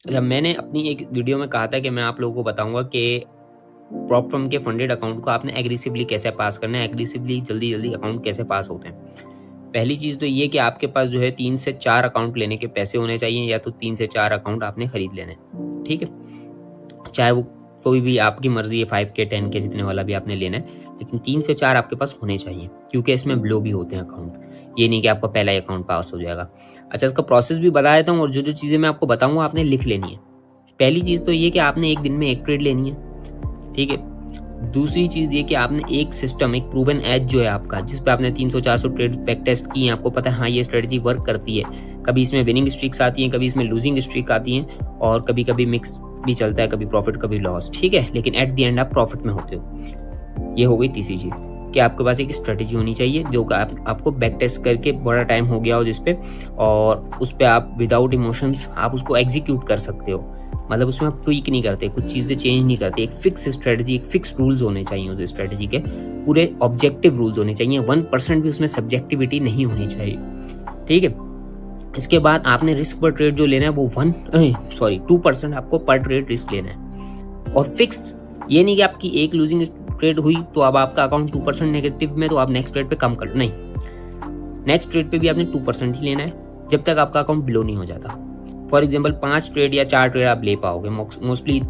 जब मैंने अपनी एक वीडियो में कहा था कि मैं आप लोगों को बताऊंगा कि प्रॉप फर्म के फंडेड अकाउंट को आपने एग्रेसिवली कैसे पास करना है, एग्रेसिवली जल्दी जल्दी अकाउंट कैसे पास होते हैं। पहली चीज़ तो ये कि आपके पास जो है 3 से 4 अकाउंट लेने के पैसे होने चाहिए, या तो 3 से 4 अकाउंट आपने खरीद लेने, ठीक है। चाहे वो कोई भी आपकी मर्जी है, 5K 10K जितने वाला भी आपने लेना है, लेकिन 3 से 4 आपके पास होने चाहिए, क्योंकि इसमें ब्लो भी होते हैं अकाउंट। ये नहीं कि आपका पहला ही अकाउंट पास हो जाएगा। अच्छा, इसका प्रोसेस भी बता देता हूँ, और जो जो चीज़ें मैं आपको बताऊँगा आपने लिख लेनी है। पहली चीज़ तो ये कि आपने एक दिन में एक ट्रेड लेनी है, ठीक है। दूसरी चीज़ ये कि आपने एक सिस्टम, एक प्रूवन एज जो है आपका, जिस पे आपने 300-400 ट्रेड बैक टेस्ट की हैं, आपको पता है हाँ ये स्ट्रेटजी वर्क करती है। कभी इसमें विनिंग स्ट्रीक्स आती हैं, कभी इसमें लूजिंग स्ट्रीक आती हैं, और कभी कभी मिक्स भी चलता है, कभी प्रॉफिट कभी लॉस, ठीक है, लेकिन एट द एंड आप प्रॉफिट में होते हो। ये हो गई तीसरी चीज़ कि आपके पास एक स्ट्रेटजी होनी चाहिए जो आपको बैक टेस्ट करके बड़ा टाइम हो गया हो जिसपे, और उस पर आप विदाउट इमोशंस आप उसको एग्जीक्यूट कर सकते हो। मतलब उसमें आप ट्वीक नहीं करते, कुछ चीज़ें चेंज नहीं करते। एक फिक्स स्ट्रेटजी, एक फिक्स रूल्स होने चाहिए उस स्ट्रेटजी के, पूरे ऑब्जेक्टिव रूल्स होने चाहिए। 1% भी उसमें सब्जेक्टिविटी नहीं होनी चाहिए, ठीक है। इसके बाद आपने रिस्क पर ट्रेड जो लेना है वो 2% आपको पर ट्रेड रिस्क लेना है, और फिक्स। ये नहीं कि आपकी एक लूजिंग ट्रेड हुई तो अब आपका अकाउंट 2% नेगेटिव में, तो आप नेक्स्ट ट्रेड पे कम कर, नहीं, नेक्स्ट ट्रेड पे भी आपने 2% ही लेना है जब तक आपका अकाउंट बिलो नहीं हो जाता। फॉर एग्जाम्पल 5 ट्रेड या 4 ट्रेड आप ले पाओगे, मोस्टली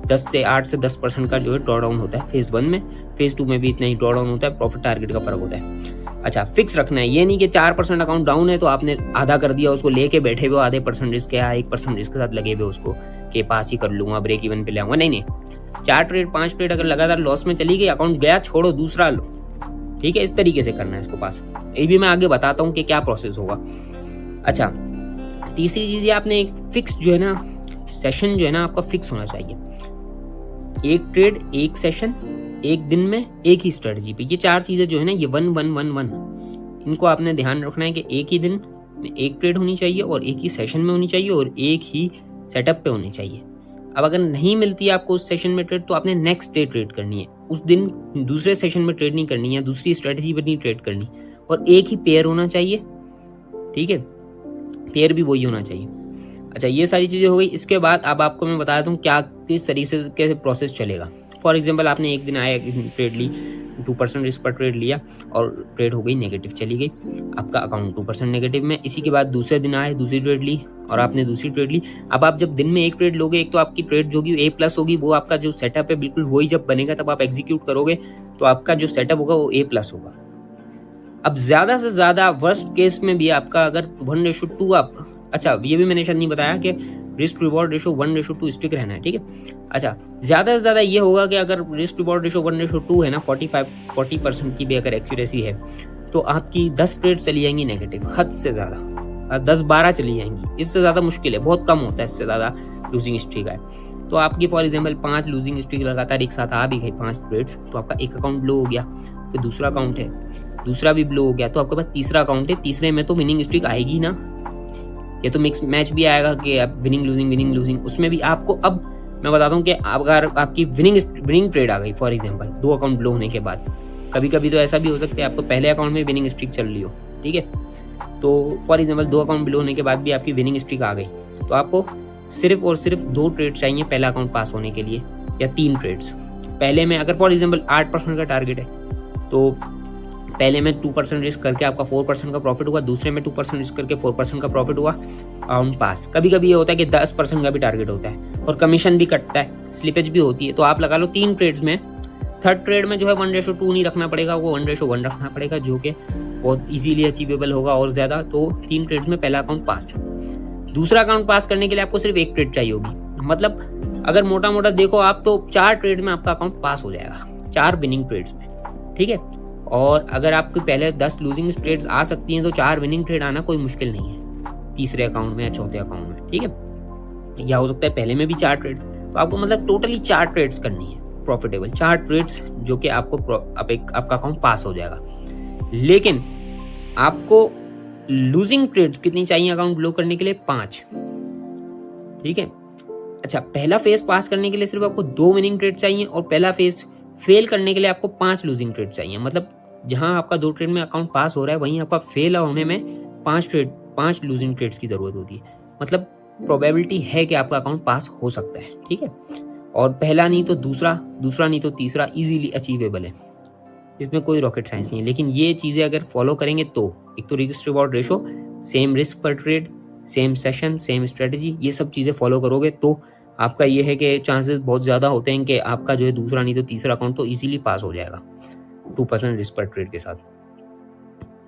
8 से 10% का जो है ड्रॉ डाउन होता है फेज 1 में। फेज 2 में भी इतना ही ड्रॉ डाउन होता है, प्रॉफिट टारगेट का फर्क होता है। अच्छा, फिक्स रखना है, ये नहीं कि 4% अकाउंट डाउन है तो आपने आधा कर दिया, उसको लेके बैठे हुए आधे % रिस्क या 1% रिस्क के साथ लगे हुए उसको कि पास ही कर लूंगा, ब्रेक इवन पे ले आऊंगा। नहीं नहीं, 4 ट्रेड 5 ट्रेड अगर लगातार लॉस में चली गई, अकाउंट गया, छोड़ो, दूसरा लो, ठीक है। इस तरीके से करना है इसको पास। ये भी मैं आगे बताता हूँ कि क्या प्रोसेस होगा। अच्छा, तीसरी चीज, आपने एक फिक्स जो है ना सेशन जो है ना आपका फिक्स होना चाहिए। एक ट्रेड, एक सेशन, एक दिन में, एक ही स्ट्रेटजी पे। ये 4 चीजें जो है ना, ये 1-1-1-1, इनको आपने ध्यान रखना है कि एक ही दिन में एक ट्रेड होनी चाहिए, और एक ही सेशन में होनी चाहिए, और एक ही सेटअप पे होनी चाहिए। अब अगर नहीं मिलती है आपको उस सेशन में ट्रेड, तो आपने नेक्स्ट डे ट्रेड करनी है, उस दिन दूसरे सेशन में ट्रेड नहीं करनी है, दूसरी स्ट्रेटजी पर नहीं ट्रेड करनी, और एक ही पेयर होना चाहिए, ठीक है, पेयर भी वही होना चाहिए। अच्छा, ये सारी चीज़ें हो गई। इसके बाद अब आपको मैं बता देता हूँ क्या किस तरीके से कैसे प्रोसेस चलेगा। फॉर एग्जांपल आपने एक दिन आया, ट्रेड ली, 2% रिस्क पर ट्रेड लिया, और ट्रेड हो गई नेगेटिव, चली गई, आपका अकाउंट 2% नेगेटिव में। इसी के बाद दूसरे दिन आए, दूसरी ट्रेड ली, और आपने दूसरी ट्रेड ली। अब आप जब दिन में एक ट्रेड लोगे, एक तो आपकी ट्रेड जो होगी A+ होगी, वो आपका जो सेटअप है बिल्कुल वही जब बनेगा तब आप एग्जीक्यूट करोगे, तो आपका जो सेटअप होगा वो A+ होगा। अब ज्यादा से ज्यादा वर्स्ट केस में भी आपका अगर 1:2 आप, अच्छा ये भी मैंने शायद नहीं बताया कि रिस्क रिवॉर्ड रेशो 1:2 स्टिक रहना है, ठीक है। अच्छा, ज्यादा से ज्यादा ये होगा कि अगर रिस्क रिवॉर्ड रेशो 1:2 है ना, 40% की भी अगर एक्यूरेसी है, तो आपकी 10 ट्रेड चली जाएंगी नेगेटिव, हद से ज्यादा 10-12 चली जाएंगी। इससे ज्यादा मुश्किल है, बहुत कम होता है इससे ज्यादा लूजिंग स्ट्रीक है। तो आपकी फॉर एग्जाम्पल 5 लूजिंग स्ट्रीक लगातार एक साथ आ भी गई, 5 ट्रेड्स, तो आपका एक अकाउंट ब्लो हो गया, फिर दूसरा अकाउंट है, दूसरा भी ब्लो हो गया, तो आपके पास तीसरा अकाउंट है, तीसरे में तो विनिंग स्ट्रीक आएगी ना, ये तो मिक्स मैच भी आएगा कि आप विनिंग लूजिंग, उसमें भी आपको। अब मैं बताता हूँ कि अगर आपकी विनिंग ट्रेड आ गई, फॉर एग्जांपल 2 अकाउंट ब्लो होने के बाद, कभी कभी तो ऐसा भी हो सकता है आपको पहले अकाउंट में विनिंग स्ट्रीक चल रही हो, ठीक है, तो फॉर एग्जाम्पल 2 अकाउंट ब्लो होने के बाद भी आपकी विनिंग स्ट्रीक आ गई, तो आपको सिर्फ और सिर्फ 2 ट्रेड चाहिए पहला अकाउंट पास होने के लिए, या 3 ट्रेड्स। पहले में अगर फॉर एग्जाम्पल 8% का टारगेट है, तो पहले में 2% रिस्क करके आपका 4% का प्रॉफिट हुआ, दूसरे में 2% रिस्क करके 4% का प्रॉफिट हुआ, अकाउंट पास। कभी कभी ये होता है कि 10% का भी टारगेट होता है, और कमीशन भी कटता है, स्लिपेज भी होती है, तो आप लगा लो 3 ट्रेड्स में, थर्ड ट्रेड में जो है 1:2 नहीं रखना पड़ेगा, वो 1:1 रखना पड़ेगा, जो कि बहुत इजीली अचीवेबल होगा और ज्यादा। तो 3 ट्रेड्स में पहला अकाउंट पास। दूसरा अकाउंट पास करने के लिए आपको सिर्फ एक ट्रेड चाहिए होगी, मतलब अगर मोटा मोटा देखो आप, तो 4 ट्रेड में आपका अकाउंट पास हो जाएगा, 4 विनिंग ट्रेड्स में, ठीक है। और अगर आपके पहले 10 लूजिंग ट्रेड्स आ सकती हैं, तो 4 विनिंग ट्रेड आना कोई मुश्किल नहीं है तीसरे अकाउंट में या चौथे अकाउंट में, ठीक है। या हो सकता है पहले में भी 4 ट्रेड, तो आपको मतलब टोटली 4 ट्रेड्स करनी है प्रॉफिटेबल, 4 ट्रेड्स, जो कि आपको आपका अकाउंट पास हो जाएगा। लेकिन आपको लूजिंग ट्रेड्स कितनी चाहिए अकाउंट ब्लो करने के लिए? 5, ठीक है। अच्छा, पहला फेज पास करने के लिए सिर्फ आपको 2 विनिंग ट्रेड चाहिए, और पहला फेज फेल करने के लिए आपको 5 लूजिंग ट्रेड चाहिए। मतलब जहां आपका 2 ट्रेड में अकाउंट पास हो रहा है, वहीं आपका फेल होने में 5 लूजिंग ट्रेड्स की जरूरत होती है। मतलब प्रोबेबिलिटी है कि आपका अकाउंट पास हो सकता है, ठीक है। और पहला नहीं तो दूसरा, दूसरा नहीं तो तीसरा इजीली अचीवेबल है, इसमें कोई रॉकेट साइंस नहीं है। लेकिन ये चीज़ें अगर फॉलो करेंगे तो एक तो risk reward ratio, same risk पर trade, same session, same strategy, ये सब चीज़ें फॉलो करोगे तो आपका ये है कि चांसेस बहुत ज़्यादा होते हैं कि आपका जो है दूसरा नहीं तो तीसरा अकाउंट तो इजीली पास हो जाएगा 2% रिस्क पर ट्रेड के साथ।